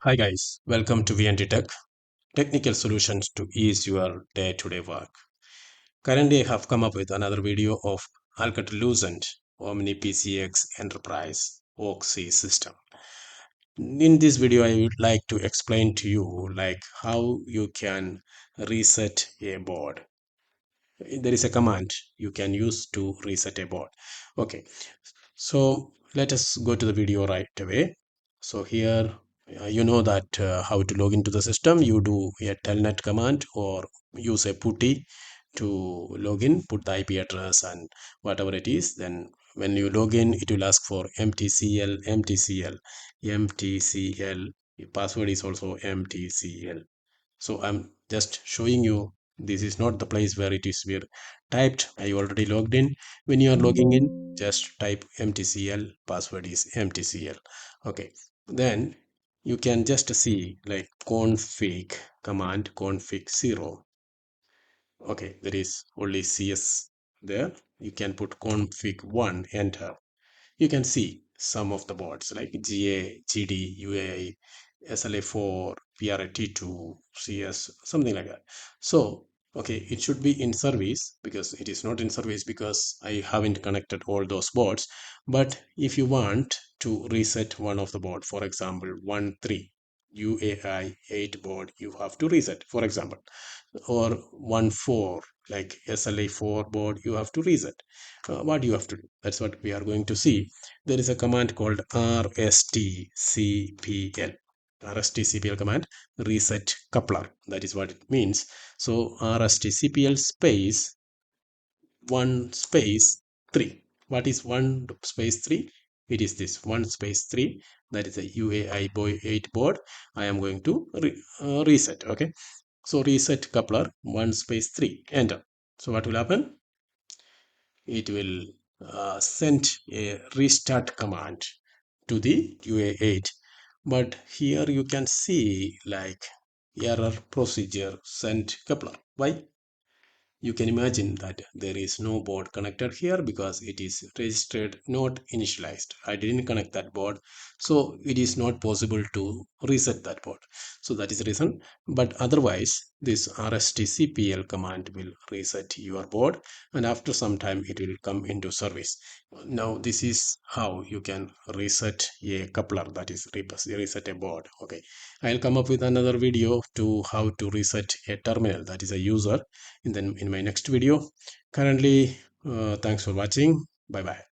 Hi guys, welcome to VNT Tech, technical solutions to ease your day-to-day work. Currently, I have come up with another video of Alcatel Lucent OmniPCX Enterprise Oxy system. In this video, I would like to explain to you how you can reset a board. There is a command you can use to reset a board. Okay, so let us go to the video right away. So here you know that how to log into the system. You do a telnet command or use a putty to log in, put the IP address and whatever it is. Then when you log in, it will ask for mtcl, mtcl, mtcl. The password is also mtcl. So I'm just showing you this is not the place where it is where typed. I already logged in. When you are logging in, just type mtcl, password is mtcl. Okay, then you can just see like config command, config 0. Okay, there is only cs there. You can put config 1, enter. You can see some of the boards like GA, GD, UAI, SLA4, PRAT2, CS, something like that. So, okay, it should be in service because it is not in service because I haven't connected all those boards. But if you want to reset one of the board, for example, 1.3 UAI 8 board, you have to reset, for example, or 1.4 like SLA4 board, you have to reset. What you have to do, that's what we are going to see. There is a command called rstcpl. Rstcpl command, reset coupler, that is what it means. So rstcpl space 1 space 3. What is 1 space 3? It is this 1 space 3, that is a UAI boy 8 board. I am going to reset. Okay, so reset coupler 1 space 3, enter. So what will happen? It will send a restart command to the UA8. But here you can see like error procedure sent coupler. Why? You can imagine that there is no board connected here because it is registered not initialized. I didn't connect that board, so it is not possible to reset that board. So that is the reason. But otherwise, this rstcpl command will reset your board, and after some time it will come into service. Now this is how you can reset a coupler, that is reset a board. Okay, I'll come up with another video to how to reset a terminal, that is a user, in my next video. Currently, thanks for watching. Bye bye.